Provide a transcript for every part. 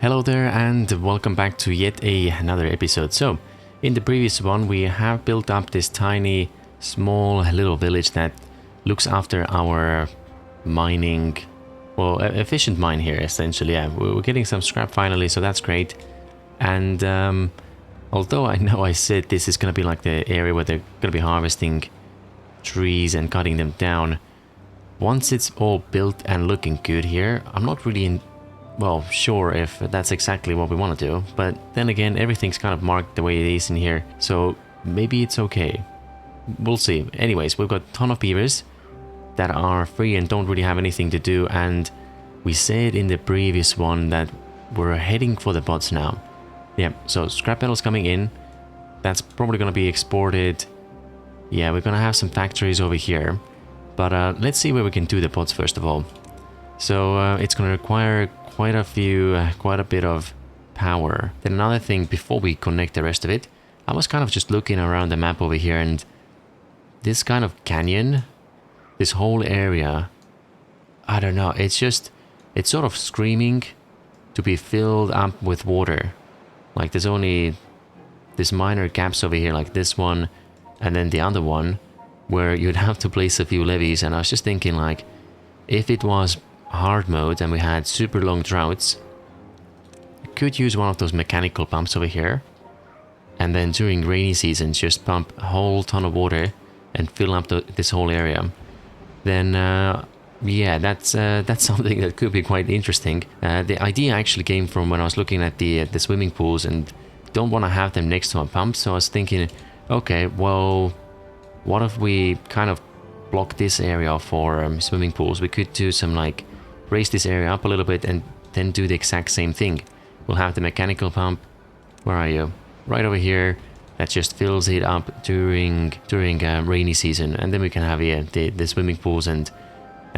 Hello there and welcome back to yet another episode. So, in the previous one we have built up this tiny, small little village that looks after our mining, well, efficient mine here essentially. Yeah, we're getting some scrap finally, so that's great. And although I know I said this is going to be like the area where they're going to be harvesting trees and cutting them down, once it's all built and looking good here, I'm not really sure if that's exactly what we want to do, but then again, everything's kind of marked the way it is in here, so maybe it's okay. We'll see. Anyways, we've got a ton of beavers that are free and don't really have anything to do, and we said in the previous one that we're heading for the bots now. Yeah, so scrap metal's coming in. That's probably going to be exported. Yeah, we're going to have some factories over here, but let's see where we can do the bots first of all. So it's going to require quite a bit of power. Then another thing, before we connect the rest of it, I was kind of just looking around the map over here, and this kind of canyon, this whole area, I don't know, it's sort of screaming to be filled up with water. Like there's only this minor gaps over here, like this one, and then the other one, where you'd have to place a few levees. And I was just thinking, like, if it was hard mode and we had super long droughts, I could use one of those mechanical pumps over here, and then during rainy seasons just pump a whole ton of water and fill up this whole area. Then yeah, that's something that could be quite interesting. The idea actually came from when I was looking at the swimming pools and don't want to have them next to a pump, so I was thinking, okay, well, what if we kind of block this area for swimming pools? We could do some, like, raise this area up a little bit and then do the exact same thing. We'll have the mechanical pump, where are you? Right over here, that just fills it up during rainy season, and then we can have the swimming pools and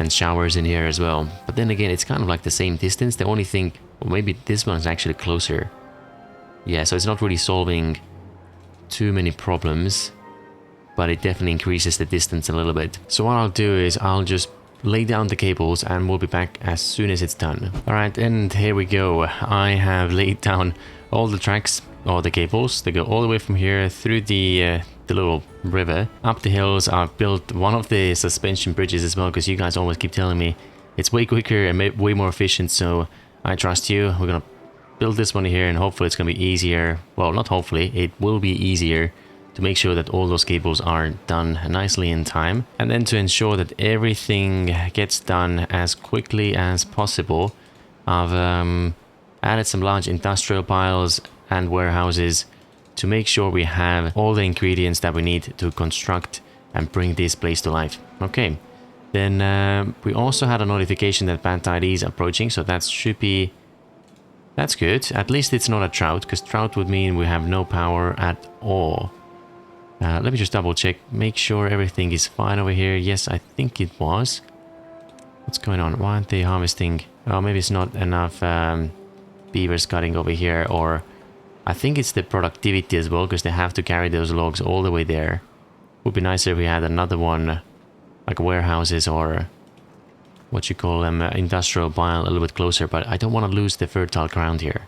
showers in here as well. But then again, it's kind of like the same distance. The only thing, well, maybe this one's actually closer. Yeah, so it's not really solving too many problems, but it definitely increases the distance a little bit. So what I'll do is I'll just lay down the cables and we'll be back as soon as it's done. Alright, and here we go. I have laid down all the tracks, or the cables. They go all the way from here through the little river, up the hills. I've built one of the suspension bridges as well, because you guys always keep telling me it's way quicker and way more efficient, so I trust you. We're gonna build this one here, and hopefully it's gonna be easier. Well, not hopefully, it will be easier to make sure that all those cables are done nicely in time. And then to ensure that everything gets done as quickly as possible, I've added some large industrial piles and warehouses to make sure we have all the ingredients that we need to construct and bring this place to life. Okay, then we also had a notification that bad tide is approaching, so that should be... that's good. At least it's not a drought, because drought would mean we have no power at all. Let me just double check, make sure everything is fine over here. Yes, I think it was. What's going on? Why aren't they harvesting? Oh, maybe it's not enough beavers cutting over here, or I think it's the productivity as well, because they have to carry those logs all the way there. Would be nicer if we had another one, like warehouses or what you call them, industrial pile a little bit closer, but I don't want to lose the fertile ground here.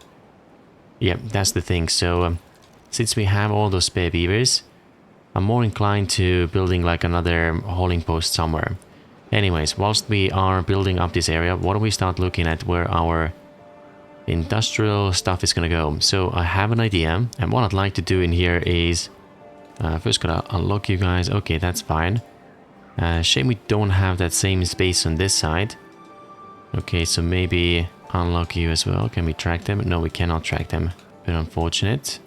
Yeah, that's the thing. So since we have all those spare beavers, I'm more inclined to building like another hauling post somewhere. Anyways, whilst we are building up this area, why don't we start looking at where our industrial stuff is gonna go. So I have an idea, and what I'd like to do in here is first gonna unlock you guys. Okay, that's fine. Shame we don't have that same space on this side. Okay, so maybe unlock you as well. Can we track them? No, we cannot track them. Bit unfortunate.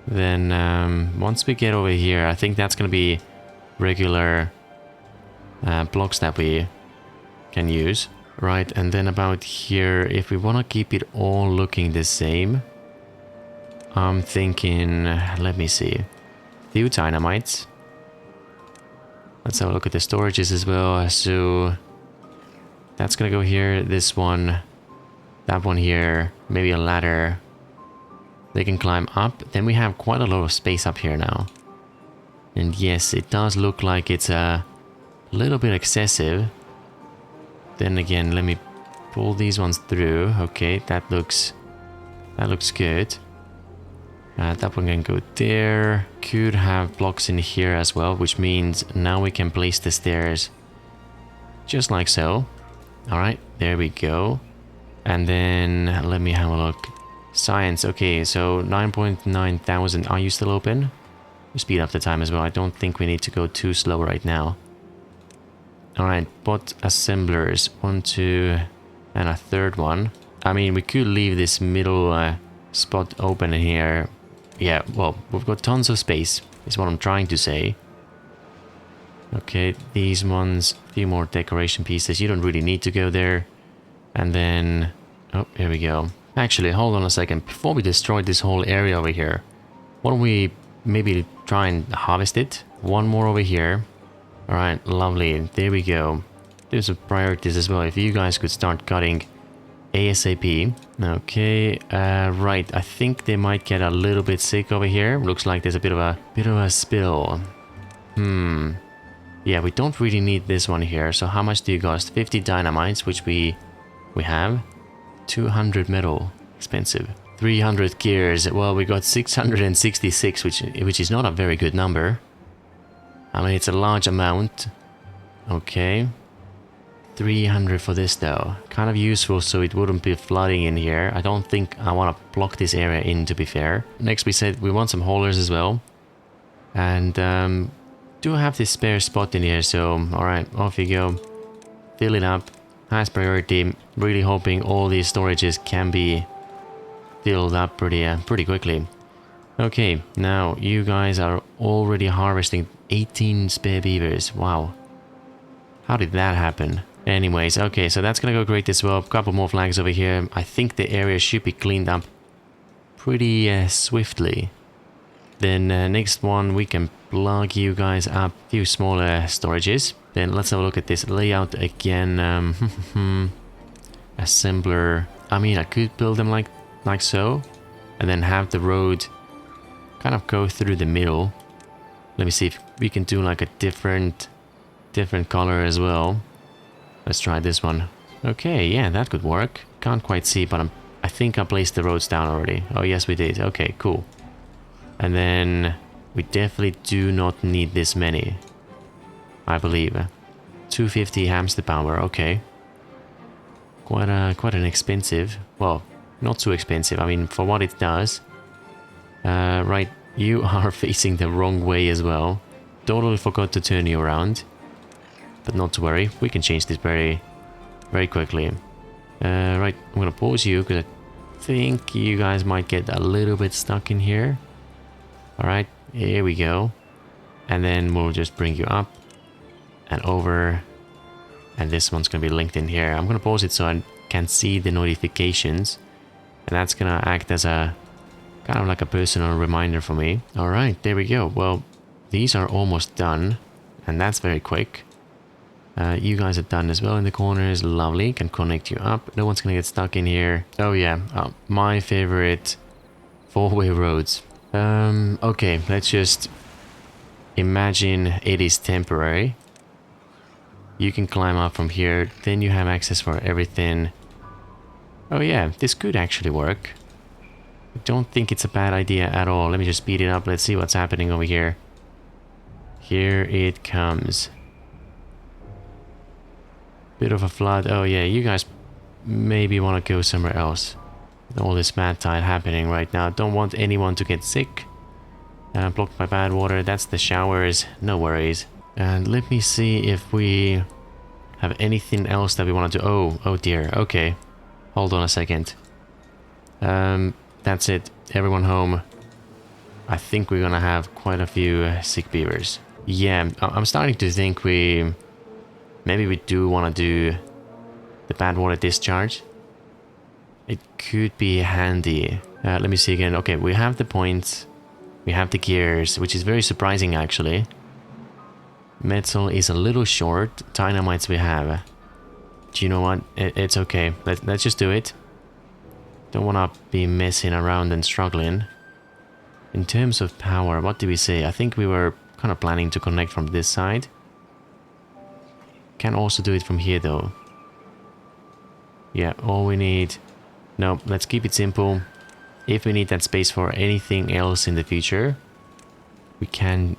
Then once we get over here, I think that's going to be regular blocks that we can use. Right, and then about here, if we want to keep it all looking the same, I'm thinking, let me see, few dynamites. Let's have a look at the storages as well. So that's going to go here, this one, that one here, maybe a ladder. They can climb up. Then we have quite a lot of space up here now. And yes, it does look like it's a little bit excessive. Then again, let me pull these ones through. Okay, that looks That looks good. That one can go there. Could have blocks in here as well, which means now we can place the stairs just like so. Alright, there we go. And then let me have a look. Science, okay, so 9.9 thousand. Are you still open? Speed up the time as well. I don't think we need to go too slow right now. Alright, bot assemblers. 1, 2, and a third one. I mean, we could leave this middle spot open in here. Yeah, well, we've got tons of space, is what I'm trying to say. Okay, these ones, a few more decoration pieces. You don't really need to go there. And then, oh, here we go. Actually, hold on a second. Before we destroy this whole area over here, why don't we maybe try and harvest it? One more over here. Alright, lovely. There we go. There's some priorities as well. If you guys could start cutting ASAP. Okay, right. I think they might get a little bit sick over here. Looks like there's a bit of a spill. Yeah, we don't really need this one here. So how much do you cost? 50 dynamites, which we have. 200 metal, expensive. 300 gears. Well, we got 666, which is not a very good number. I mean, it's a large amount. Okay. 300 for this though. Kind of useful so it wouldn't be flooding in here. I don't think I want to block this area in, to be fair. Next we said we want some haulers as well. And do have this spare spot in here, so alright, off you go. Fill it up. Highest priority. Really hoping all these storages can be filled up pretty quickly. Okay, now you guys are already harvesting 18 spare beavers. Wow. How did that happen? Anyways, okay, so that's gonna go great as well. Couple more flags over here. I think the area should be cleaned up pretty swiftly. Then next one, we can plug you guys up. A few smaller storages. Then let's have a look at this layout again. Assembler. I mean, I could build them like so. And then have the road kind of go through the middle. Let me see if we can do like a different color as well. Let's try this one. Okay, yeah, that could work. Can't quite see, but I think I placed the roads down already. Oh, yes, we did. Okay, cool. And then we definitely do not need this many, I believe. 250 hamster power. Okay. Quite an expensive. Well, not too expensive. I mean, for what it does. Right, you are facing the wrong way as well. Totally forgot to turn you around. But not to worry, we can change this very quickly. Right, I'm gonna pause you because I think you guys might get a little bit stuck in here. Alright, here we go. And then we'll just bring you up and over. And this one's gonna be linked in here. I'm gonna pause it so I can see the notifications. And that's gonna act as a kind of like a personal reminder for me. Alright, there we go. Well, these are almost done. And that's very quick. You guys are done as well in the corners. Lovely. Can connect you up. No one's gonna get stuck in here. Oh yeah, my favorite four-way roads. Okay, let's just imagine it is temporary. You can climb up from here. Then you have access for everything. Oh yeah, this could actually work. I don't think it's a bad idea at all. Let me just speed it up. Let's see what's happening over here. Here it comes. Bit of a flood. Oh yeah, you guys maybe want to go somewhere else. All this mad tide happening right now. Don't want anyone to get sick. Blocked by bad water. That's the showers. No worries. And let me see if we have anything else that we want to do. Oh dear. Okay. Hold on a second. That's it. Everyone home. I think we're gonna have quite a few sick beavers. Yeah, I'm starting to think maybe we do want to do the bad water discharge. It could be handy. Let me see again. Okay, we have the points. We have the gears, which is very surprising actually. Metal is a little short. Dynamites we have. Do you know what? It's okay. Let's just do it. Don't want to be messing around and struggling. In terms of power, what did we say? I think we were kind of planning to connect from this side. Can also do it from here though. Yeah, all we need... No, let's keep it simple. if we need that space for anything else in the future, we can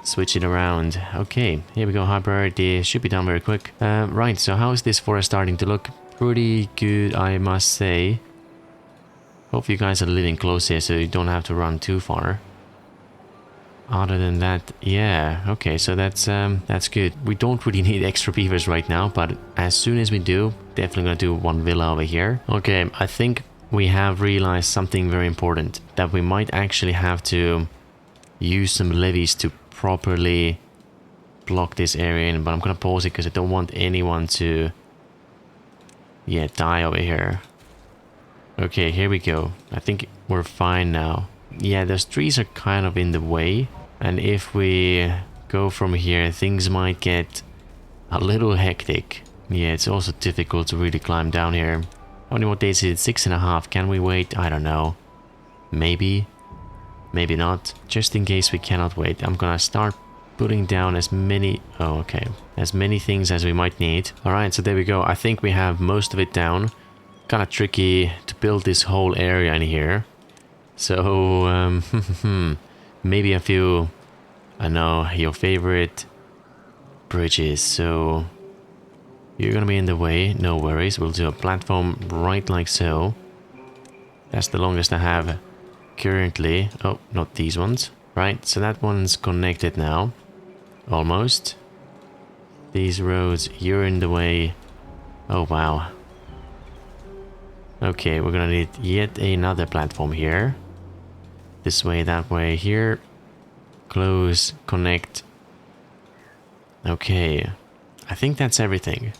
switch it around. Okay, here we go. High priority. Should be done very quick. Right, so how is this forest starting to look? Pretty good, I must say. Hope you guys are living close here so you don't have to run too far. Other than that, yeah, okay, so that's good. We don't really need extra beavers right now, but as soon as we do, definitely gonna do one villa over here. Okay, I think we have realized something very important, that we might actually have to use some levees to properly block this area in, but I'm gonna pause it because I don't want anyone to, yeah, die over here. Okay, here we go. I think we're fine now. Yeah, those trees are kind of in the way, and if we go from here, things might get a little hectic. Yeah, it's also difficult to really climb down here. How many more days is it? 6.5. Can we wait? I don't know. Maybe. Maybe not. Just in case we cannot wait, I'm gonna start putting down as many... Oh, okay. As many things as we might need. Alright, so there we go. I think we have most of it down. Kind of tricky to build this whole area in here. So, maybe a few, I know, your favorite bridges. So, you're gonna be in the way, no worries. We'll do a platform right like so. That's the longest I have currently. Oh, not these ones. Right, so that one's connected now. Almost. These roads, you're in the way. Oh, wow. Okay, we're gonna need yet another platform here. This way, that way, here. Close, connect. Okay. I think that's everything.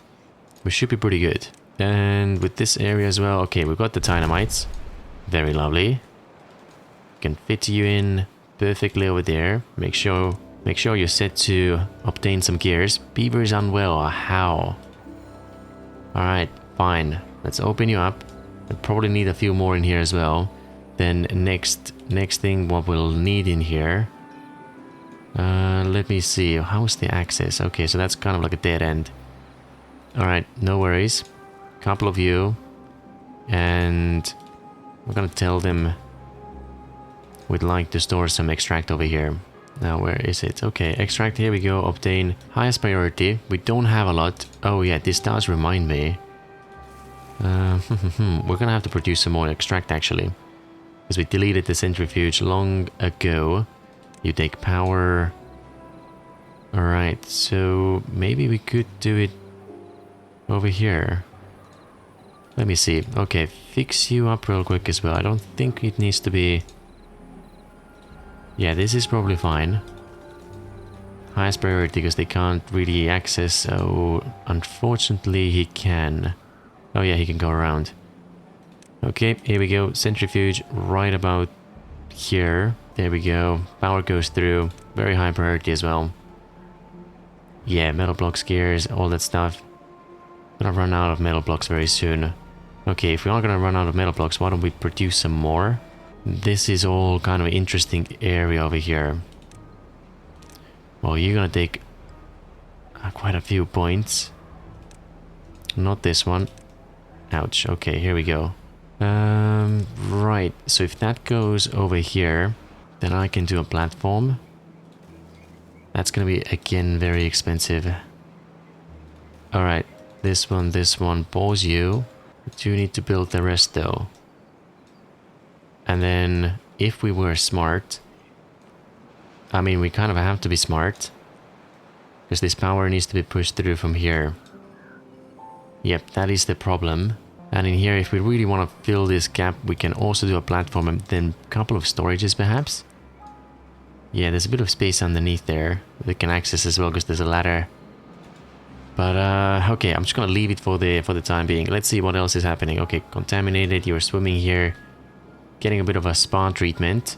We should be pretty good. And with this area as well. Okay, we've got the dynamites. Very lovely. Can fit you in perfectly over there. Make sure you're set to obtain some gears. Beaver is unwell. How? Alright, fine. Let's open you up. We'll probably need a few more in here as well. Then next thing what we'll need in here. Let me see. How's the access? Okay, so that's kind of like a dead end. Alright, no worries. Couple of you. And we're gonna tell them we'd like to store some extract over here. Now, where is it? Okay, extract, here we go. Obtain highest priority. We don't have a lot. Oh yeah, this does remind me. We're gonna have to produce some more extract actually. Because we deleted the centrifuge long ago. You take power. Alright, so maybe we could do it over here. Let me see. Okay, fix you up real quick as well. I don't think it needs to be... Yeah, this is probably fine. Highest priority because they can't really access, so unfortunately he can. Oh yeah, he can go around. Okay, here we go. Centrifuge right about here. There we go. Power goes through. Very high priority as well. Yeah, metal blocks, gears, all that stuff. Gonna run out of metal blocks very soon. Okay, if we are gonna run out of metal blocks, why don't we produce some more? This is all kind of an interesting area over here. Well, you're gonna take quite a few points. Not this one. Ouch. Okay, here we go. Right. So if that goes over here, then I can do a platform. That's gonna be, again, very expensive. Alright. This one. Pause you. We do need to build the rest, though. And then, if we were smart... I mean, we kind of have to be smart. Because this power needs to be pushed through from here. Yep, that is the problem. And in here, if we really want to fill this gap, we can also do a platform and then a couple of storages, perhaps. Yeah, there's a bit of space underneath there. We can access as well because there's a ladder. But, okay, I'm just gonna leave it for the time being. Let's see what else is happening. Okay, contaminated, you're swimming here. Getting a bit of a spa treatment.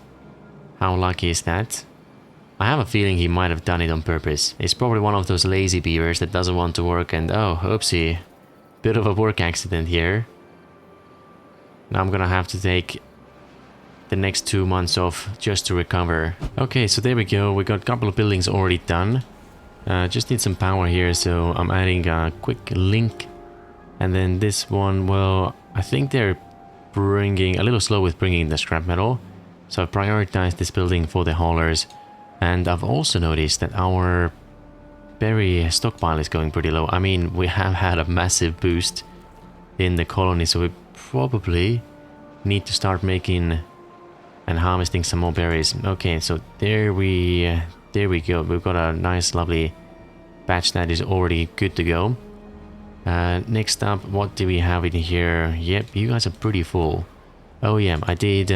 How lucky is that? I have a feeling he might have done it on purpose. He's probably one of those lazy beavers that doesn't want to work and, oh, oopsie. Bit of a work accident here. Now I'm gonna have to take the next 2 months off just to recover. Okay, so there we go. We got a couple of buildings already done. Just need some power here, so I'm adding a quick link. And then this one, well, I think they're bringing... a little slow with bringing the scrap metal. So I've prioritized this building for the haulers. And I've also noticed that our berry stockpile is going pretty low. I mean, we have had a massive boost in the colony, so we probably need to start making and harvesting some more berries. Okay, so there we go. We've got a nice, lovely batch that is already good to go. Next up, what do we have in here? Yep, you guys are pretty full. Oh yeah, I did...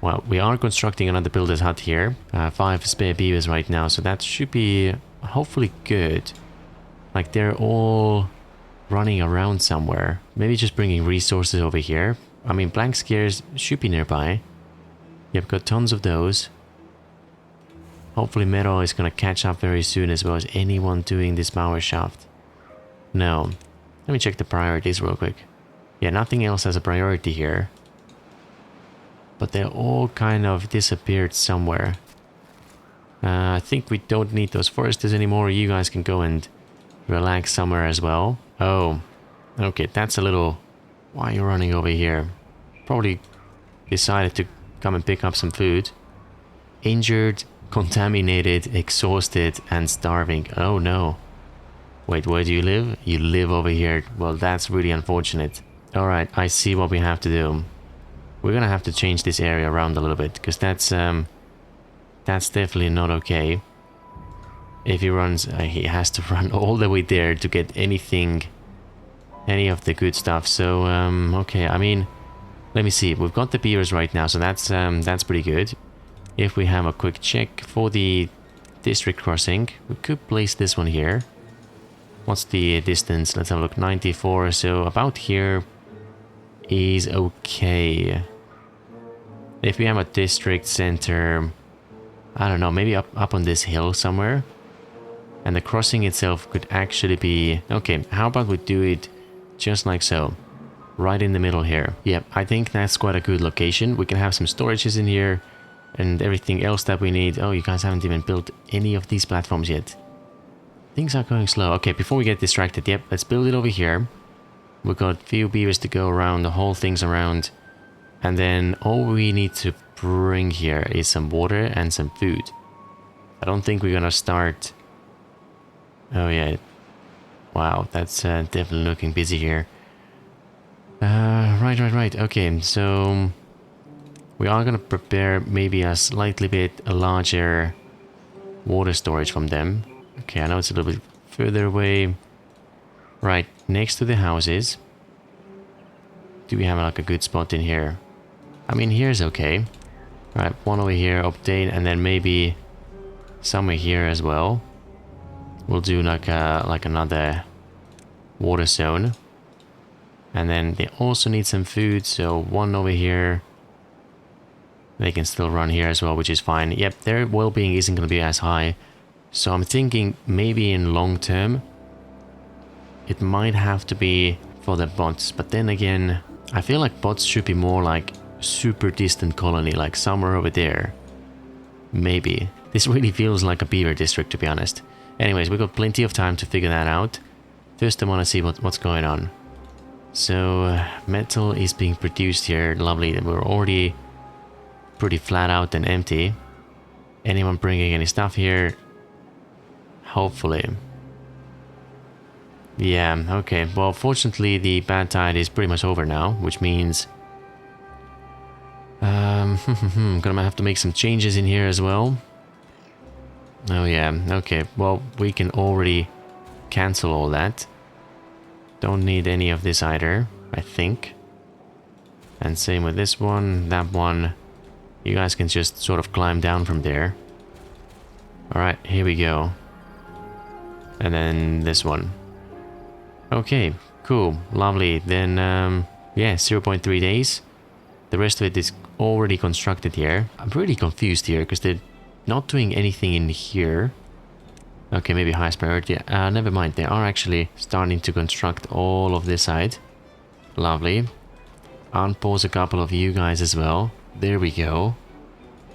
well, we are constructing another builder's hut here. 5 spare beavers right now, so that should be hopefully good. Like, they're all running around somewhere. Maybe just bringing resources over here. I mean, blank scares should be nearby. Yep, got tons of those. Hopefully metal is gonna catch up very soon as well. As anyone doing this power shaft? No. Let me check the priorities real quick. Yeah, nothing else has a priority here. But they all kind of disappeared somewhere. I think we don't need those foresters anymore. You guys can go and relax somewhere as well. Oh, okay, that's a little... Why are you running over here? Probably decided to come and pick up some food. Injured, contaminated, exhausted, and starving. Oh no. Wait, where do you live? You live over here. Well, that's really unfortunate. Alright, I see what we have to do. We're gonna have to change this area around a little bit, because that's definitely not okay. If he runs, he has to run all the way there to get anything, any of the good stuff. So, okay, I mean, let me see. We've got the beavers right now, so that's pretty good. If we have a quick check for the district crossing, we could place this one here. What's the distance? Let's have a look. 94, so about here is okay. If we have a district center, I don't know, maybe up on this hill somewhere. And the crossing itself could actually be... Okay, how about we do it just like so. Right in the middle here. Yep, I think that's quite a good location. We can have some storages in here and everything else that we need. Oh, you guys haven't even built any of these platforms yet. Things are going slow. Okay, before we get distracted, yep, let's build it over here. We've got a few beavers to go around, the whole thing's around. And then all we need to bring here is some water and some food. I don't think we're gonna start... Oh yeah. Wow, that's definitely looking busy here. Right. Okay, so... We are gonna prepare maybe a slightly bit larger water storage from them. Okay, I know it's a little bit further away. Right, next to the houses. Do we have like a good spot in here? I mean, here's okay. Right, one over here, obtain, and then maybe somewhere here as well. We'll do like another water zone. And then they also need some food, so one over here. They can still run here as well, which is fine. Yep, their well-being isn't going to be as high. So I'm thinking maybe in long term, it might have to be for the bots. But then again, I feel like bots should be more like super distant colony, like somewhere over there. Maybe. This really feels like a beaver district, to be honest. Anyways, we've got plenty of time to figure that out. First I want to see what's going on. So, metal is being produced here. Lovely. We're already pretty flat out and empty. Anyone bringing any stuff here? Hopefully. Yeah, okay. Well, fortunately, the bad tide is pretty much over now, which means... gonna have to make some changes in here as well. Oh yeah, okay. Well, we can already cancel all that. Don't need any of this either, I think. And same with this one, that one. You guys can just sort of climb down from there. Alright, here we go. And then this one. Okay, cool, lovely. Then, yeah, 0.3 days. The rest of it is already constructed here. I'm pretty confused here, because they're not doing anything in here. Okay, maybe highest priority. Never mind, they are actually starting to construct all of this side. Lovely. Unpause a couple of you guys as well. There we go.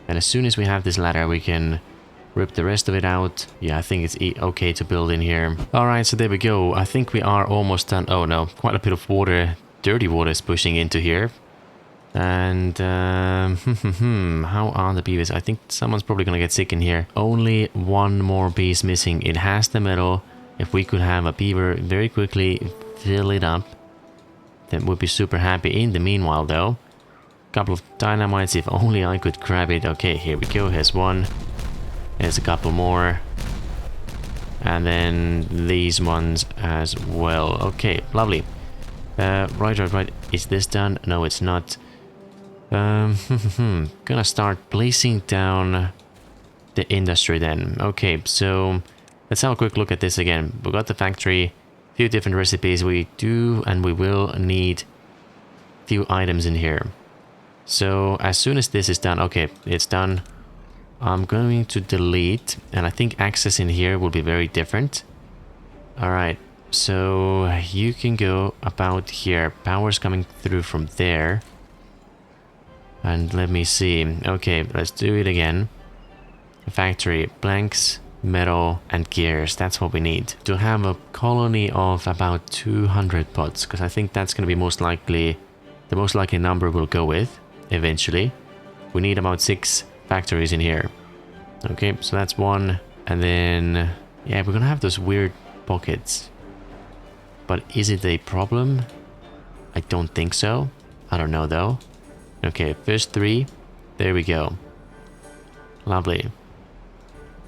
And as soon as we have this ladder, we can rip the rest of it out. Yeah, I think it's okay to build in here. Alright, so there we go. I think we are almost done. Oh no, quite a bit of water dirty water is pushing into here. And how are the beavers? I think someone's probably gonna get sick in here. Only one more piece missing. It has the metal. If we could have a beaver very quickly fill it up, that would be super happy. In the meanwhile though, a couple of dynamites, if only I could grab it. Okay, here we go. Here's one. There's a couple more. And then these ones as well. Okay, lovely. Right. Is this done? No, it's not. Gonna start placing down the industry then. Okay, so let's have a quick look at this again. We got the factory, few different recipes. We do and we will need few items in here. So as soon as this is done, okay, it's done. I'm going to delete, and I think access in here will be very different. All right, so you can go about here. Power's coming through from there. And let me see. Okay, let's do it again. Factory, blanks, metal, and gears. That's what we need to have a colony of about 200 pots, because I think that's going to be most likely the most likely number we'll go with eventually. We need about 6 factories in here. Okay, so that's one. And then, yeah, we're gonna have those weird pockets. But is it a problem? I don't think so. I don't know though. Okay, first 3. There we go. Lovely.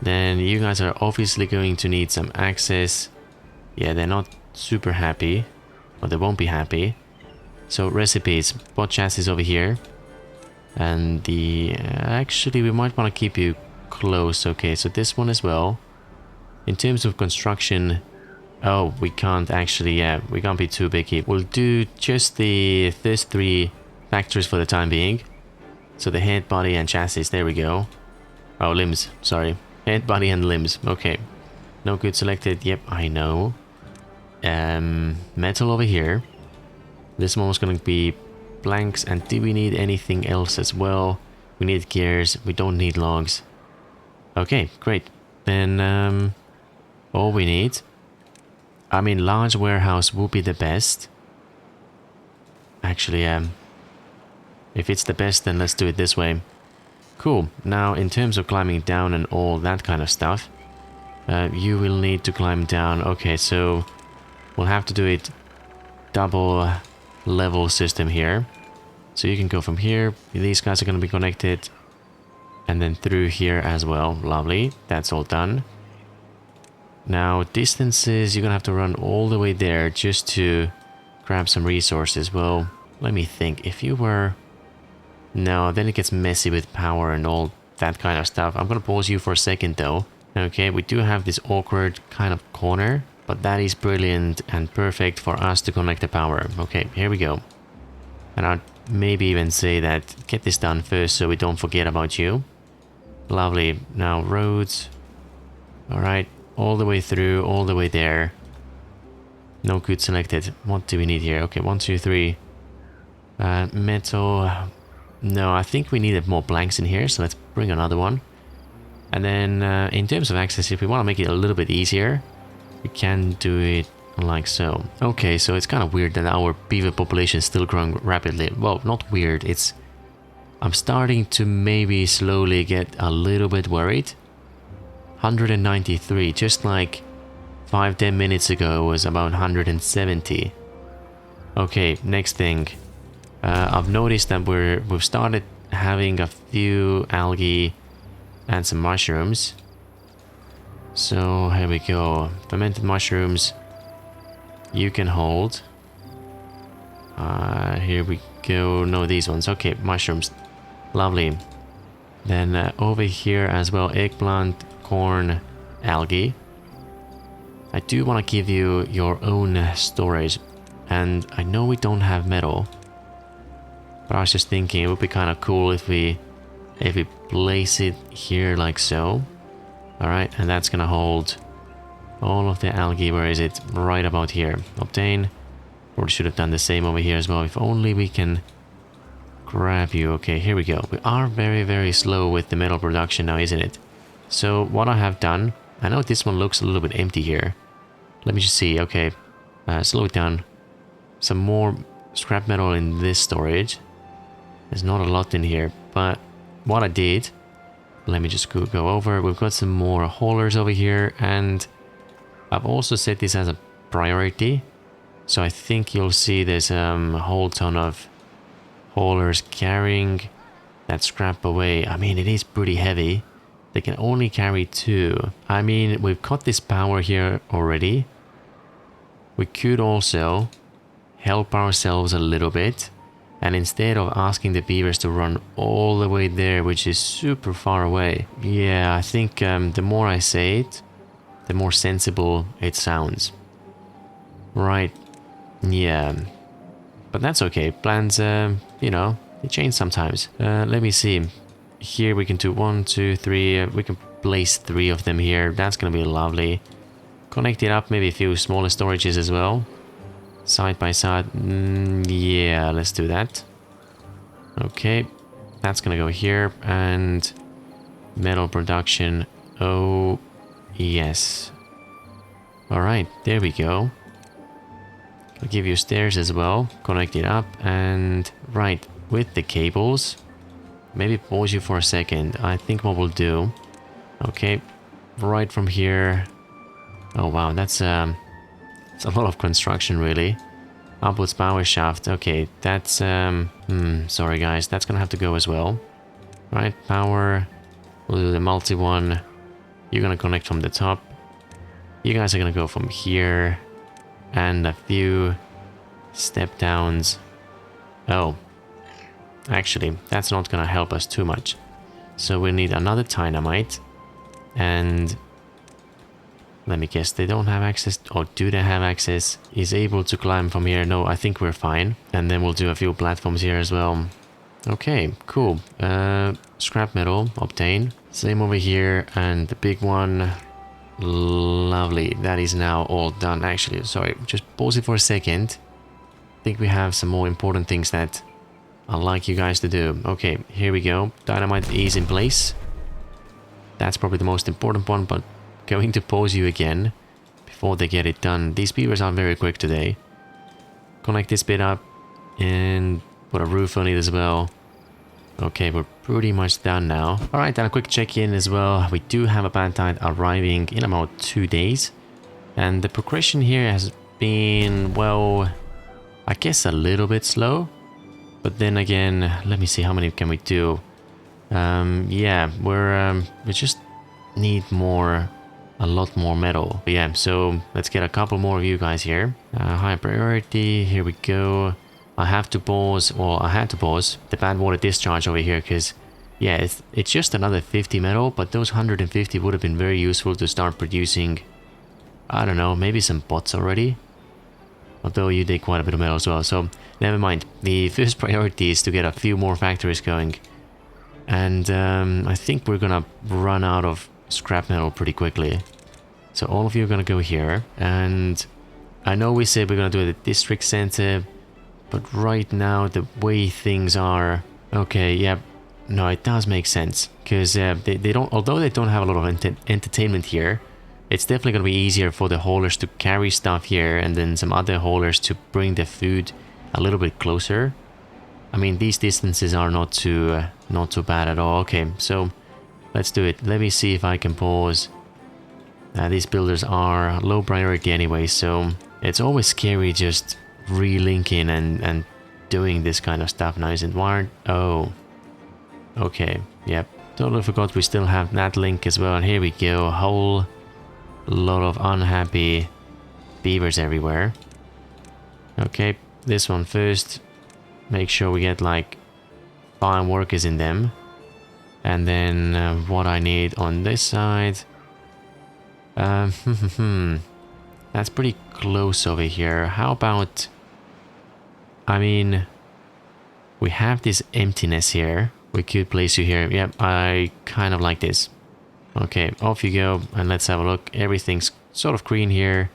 Then you guys are obviously going to need some access. Yeah, they're not super happy. Or they won't be happy. So recipes. Bot chassis over here. And the... actually, we might want to keep you close. Okay, so this one as well. In terms of construction... oh, we can't actually... yeah, we can't be too picky. We'll do just the first 3 factories for the time being. So the head, body, and chassis. There we go. Oh, limbs. Sorry. Head, body, and limbs. Okay. No good selected. Yep, I know. Metal over here. This one was going to be blanks. And do we need anything else as well? We need gears. We don't need logs. Okay, great. Then all we need... I mean, large warehouse would be the best. Actually, if it's the best, then let's do it this way. Cool. Now, in terms of climbing down and all that kind of stuff, you will need to climb down. Okay, so we'll have to do it double level system here. So you can go from here. These guys are going to be connected. And then through here as well. Lovely. That's all done. Now, distances, you're going to have to run all the way there just to grab some resources. Well, let me think. If you were... no, then it gets messy with power and all that kind of stuff. I'm going to pause you for a second though. Okay, we do have this awkward kind of corner, but that is brilliant and perfect for us to connect the power. Okay, here we go. And I'd maybe even say that get this done first so we don't forget about you. Lovely. Now roads. Alright, all the way through, all the way there. No good selected. What do we need here? Okay, 1, 2, 3. Metal. No, I think we needed more blanks in here, so let's bring another one. And then in terms of access, if we want to make it a little bit easier, we can do it like so. Okay, so it's kind of weird that our beaver population is still growing rapidly. Well, not weird, it's... I'm starting to maybe slowly get a little bit worried. 193, just like 5-10 minutes ago it was about 170. Okay, next thing. I've noticed that we've started having a few algae and some mushrooms. So here we go. Fermented mushrooms. You can hold. Here we go. No, these ones. Okay, mushrooms. Lovely. Then over here as well, eggplant, corn, algae. I do want to give you your own storage. And I know we don't have metal. But I was just thinking it would be kind of cool if we place it here like so. Alright, and that's gonna hold all of the algae. Where is it? Right about here. Obtain. Probably should have done the same over here as well. If only we can grab you. Okay, here we go. We are very, very slow with the metal production now, isn't it? So what I have done, I know this one looks a little bit empty here. Let me just see. Okay, slow it down. Some more scrap metal in this storage. There's not a lot in here, but what I did, let me just go over. We've got some more haulers over here, and I've also set this as a priority. So I think you'll see there's a whole ton of haulers carrying that scrap away. I mean, it is pretty heavy. They can only carry 2. I mean, we've got this power here already. We could also help ourselves a little bit. And instead of asking the beavers to run all the way there, which is super far away. Yeah, I think the more I say it, the more sensible it sounds. Right. Yeah. But that's okay. Plans, you know, they change sometimes. Let me see. Here we can do 1, 2, 3. We can place 3 of them here. That's going to be lovely. Connect it up, maybe a few smaller storages as well. Side by side. Yeah, let's do that. Okay. That's going to go here. And metal production. Oh, yes. Alright, there we go. I'll give you stairs as well. Connect it up. And right, with the cables. Maybe pause you for a second. I think what we'll do. Okay. Right from here. Oh, wow. That's a lot of construction, really. Upwards power shaft. Okay. That's... sorry, guys. That's going to have to go as well. Right. Power. We'll do the multi one. You're going to connect from the top. You guys are going to go from here. And a few step downs. Oh. Actually, that's not going to help us too much. So we need another dynamite. And let me guess, they don't have access. Or do they have access? Is able to climb from here? No, I think we're fine. And then we'll do a few platforms here as well. Okay, cool. Scrap metal, obtain. Same over here. And the big one. Lovely. That is now all done. Actually, sorry, just pause it for a second. I think we have some more important things that I'd like you guys to do. Okay, here we go. Dynamite is in place. That's probably the most important one, but going to pause you again before they get it done. These beavers are very quick today. Connect this bit up and put a roof on it as well. Okay, we're pretty much done now. Alright, and a quick check-in as well. We do have a Pantry arriving in about 2 days. And the progression here has been, well, I guess a little bit slow. But then again, let me see, how many can we do? Yeah, we just need more, a lot more metal. But yeah, so let's get a couple more of you guys here. High priority, here we go. I have to pause, or I had to pause the bad water discharge over here because, yeah, it's just another 50 metal, but those 150 would have been very useful to start producing, I don't know, maybe some pots already. Although you did quite a bit of metal as well, so never mind. The first priority is to get a few more factories going. And I think we're gonna run out of scrap metal pretty quickly. So all of you are gonna go here. And I know we said we're gonna do it at the district center, but right now the way things are... Okay, yeah, no, it does make sense. Because they don't, although they don't have a lot of entertainment here, it's definitely going to be easier for the haulers to carry stuff here and then some other haulers to bring the food a little bit closer. I mean, these distances are not too bad at all. Okay, so let's do it. Let me see if I can pause. These builders are low priority anyway, so it's always scary just relinking and doing this kind of stuff now, isn't it? Oh, okay, yep. Totally forgot we still have that link as well. And here we go, a whole lot of unhappy beavers everywhere. Okay, this one first. Make sure we get like 5 workers in them. And then what I need on this side. That's pretty close over here. How about... I mean, we have this emptiness here. We could place you here. Yep, I kind of like this. Okay, off you go, and let's have a look. Everything's sort of green here.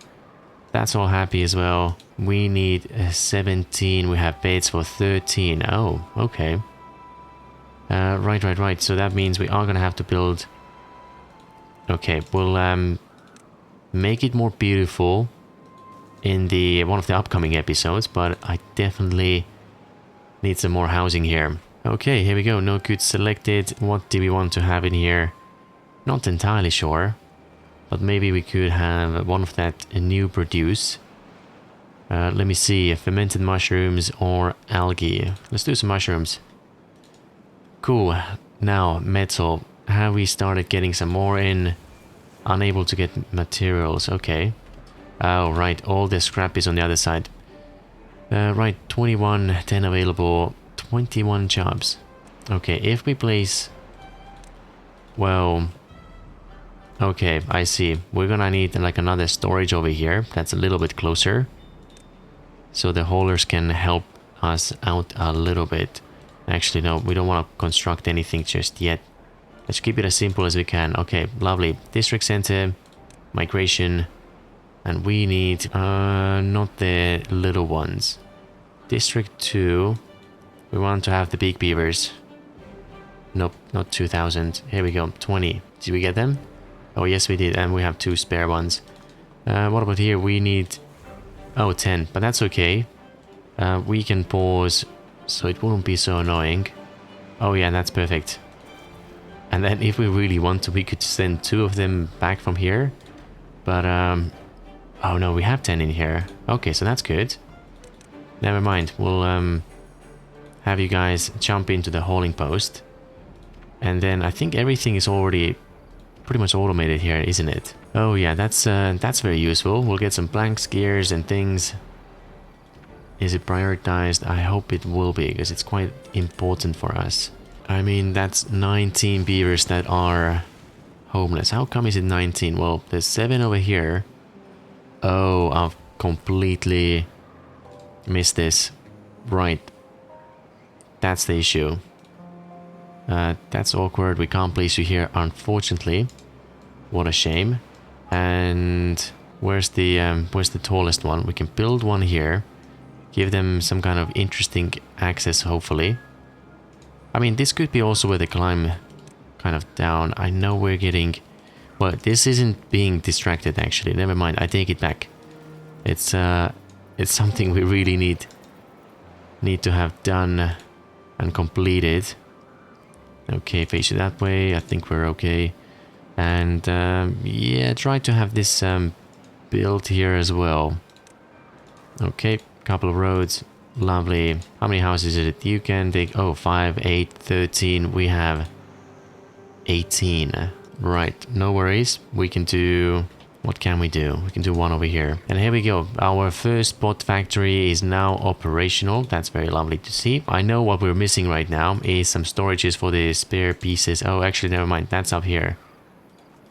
That's all happy as well. We need 17. We have beds for 13. Oh, okay. Right. So that means we are going to have to build... Okay, we'll make it more beautiful in the one of the upcoming episodes, but I definitely need some more housing here. Okay, here we go. No goods selected. What do we want to have in here? Not entirely sure, but maybe we could have one of that new produce. Let me see, fermented mushrooms or algae. Let's do some mushrooms. Cool. Now, metal. Have we started getting some more in? Unable to get materials. Okay. Oh, right. All the scrap is on the other side. Right. 21, 10 available. 21 jobs. Okay. If we place... Well... Okay, I see. We're gonna need like another storage over here. That's a little bit closer. So the haulers can help us out a little bit. Actually, no, we don't want to construct anything just yet. Let's keep it as simple as we can. Okay, lovely. District center, migration, and we need not the little ones. District 2, we want to have the big beavers. Nope, not 2000. Here we go, 20. Did we get them? Oh, yes, we did, and we have 2 spare ones. What about here? We need... Oh, 10, but that's okay. We can pause, so it won't be so annoying. Oh, yeah, that's perfect. And then if we really want to, we could send 2 of them back from here. But, oh, no, we have 10 in here. Okay, so that's good. Never mind. We'll, have you guys jump into the hauling post. And then I think everything is already... pretty much automated here, isn't it? Oh yeah, that's very useful. We'll get some planks, gears and things. Is it prioritized? I hope it will be, because it's quite important for us. I mean, that's 19 beavers that are homeless. How come is it 19? Well, there's 7 over here. Oh, I've completely missed this. Right. That's the issue. That's awkward. We can't place you here, unfortunately. What a shame. And where's the tallest one? We can build one here. Give them some kind of interesting access, hopefully. I mean, this could be also where they climb kind of down. I know we're getting... Well, this isn't being distracted, actually. Never mind. I take it back. It's something we really need to have done and completed. Okay, face it that way. I think we're okay. And yeah, try to have this built here as well. Okay, couple of roads. Lovely. How many houses is it? You can take... Oh, 5, 8, 13. We have 18. Right, no worries. We can do... What can we do? We can do one over here. And here we go. Our first bot factory is now operational. That's very lovely to see. I know what we're missing right now is some storages for the spare pieces. Oh, actually, never mind. That's up here.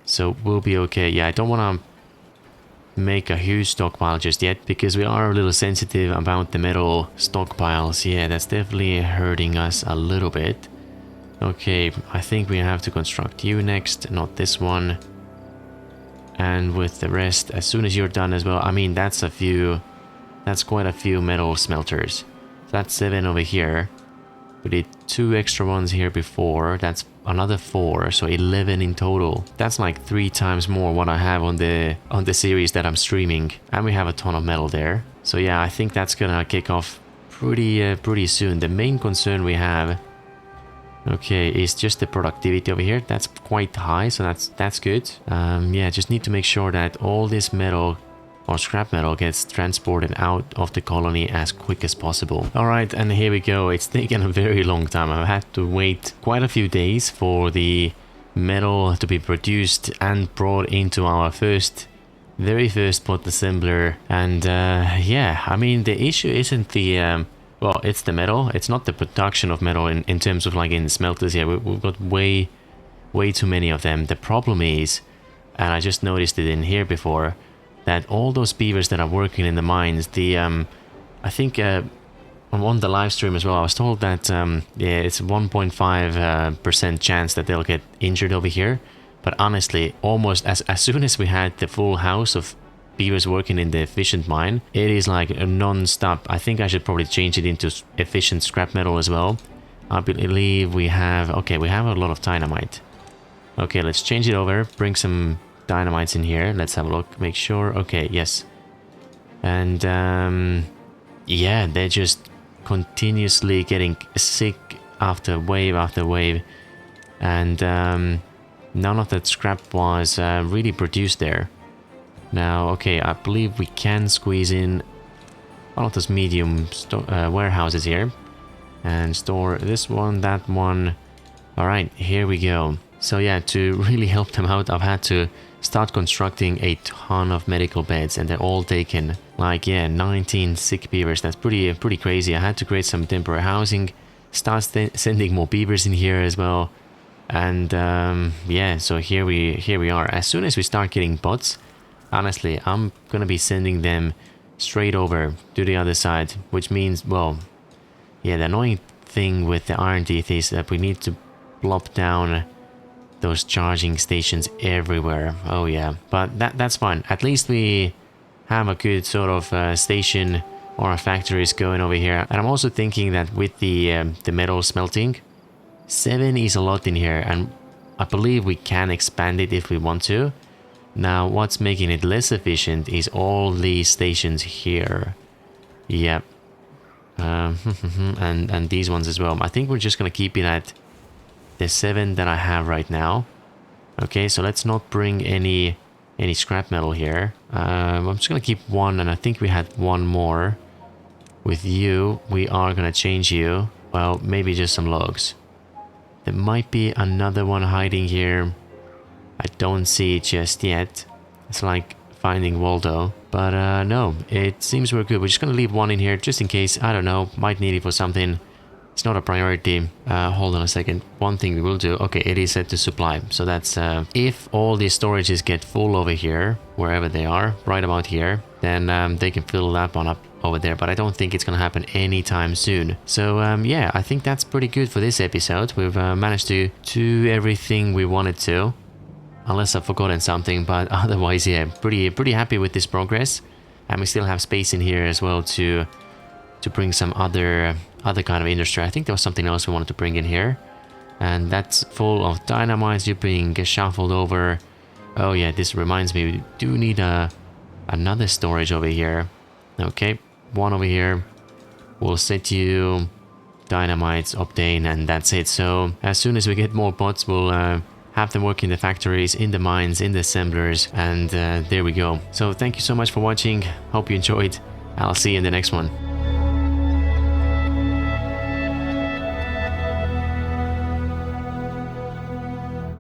So we'll be okay. Yeah, I don't want to make a huge stockpile just yet, because we are a little sensitive about the metal stockpiles. Yeah, that's definitely hurting us a little bit. Okay, I think we have to construct you next, not this one. And with the rest, as soon as you're done as well. I mean, that's quite a few metal smelters. That's 7 over here. We did 2 extra ones here before. That's another 4, so 11 in total. That's like 3 times more what I have on the series that I'm streaming. And we have a ton of metal there. So yeah, I think that's gonna kick off pretty soon. The main concern we have, okay, is just the productivity over here. That's quite high, so that's good. Yeah, just need to make sure that all this metal or scrap metal gets transported out of the colony as quick as possible. All right, and here we go. It's taken a very long time. I've had to wait quite a few days for the metal to be produced and brought into our very first bot assembler. And yeah, I mean, the issue isn't the well, it's the metal. It's not the production of metal in terms of like in smelters. Yeah, we've got way too many of them. The problem is, and I just noticed it in here before, that all those beavers that are working in the mines, I think on the live stream as well, I was told that yeah, it's 1.5% chance that they'll get injured over here. But honestly, almost as soon as we had the full house of beavers working in the efficient mine, it is like a non-stop. I think I should probably change it into efficient scrap metal as well. I believe we have... Okay, we have a lot of dynamite. Okay, let's change it over. Bring some dynamites in here. Let's have a look. Make sure... Okay, yes. And yeah, they're just continuously getting sick after wave, and none of that scrap was really produced there. Now, okay, I believe we can squeeze in one of those medium warehouses here and store this one, that one. All right, here we go. So yeah, to really help them out, I've had to start constructing a ton of medical beds, and they're all taken. Like, yeah, 19 sick beavers. That's pretty crazy. I had to create some temporary housing, start sending more beavers in here as well. And yeah, so here we are. As soon as we start getting bots, honestly, I'm gonna be sending them straight over to the other side, which means, well, yeah, the annoying thing with the iron teeth is that we need to plop down those charging stations everywhere. Oh yeah, but that's fine. At least we have a good sort of station or a factories going over here. And I'm also thinking that with the metal smelting, 7 is a lot in here, and I believe we can expand it if we want to. Now, what's making it less efficient is all these stations here. Yep. And these ones as well. I think we're just gonna keep it at the 7 that I have right now. Okay, so let's not bring any scrap metal here. I'm just gonna keep 1, and I think we had 1 more. With you, we are gonna change you. Well, maybe just some logs. There might be another one hiding here. I don't see it just yet. It's like finding Waldo. But no, it seems we're good. We're just gonna leave 1 in here just in case. I don't know, might need it for something. It's not a priority. Hold on a second. One thing we will do. Okay, it is set to supply. So that's if all these storages get full over here, wherever they are, right about here, then they can fill that one up over there. But I don't think it's gonna happen anytime soon. So yeah, I think that's pretty good for this episode. We've managed to do everything we wanted to. Unless I've forgotten something, but otherwise, yeah, pretty happy with this progress. And we still have space in here as well to bring some other kind of industry. I think there was something else we wanted to bring in here, and that's full of dynamites. You're being shuffled over. Oh yeah, this reminds me, we do need another storage over here. Okay, 1 over here. We'll set you dynamites, obtain, and that's it. So as soon as we get more bots, we'll have them work in the factories, in the mines, in the assemblers, and there we go. So thank you so much for watching. Hope you enjoyed. I'll see you in the next one.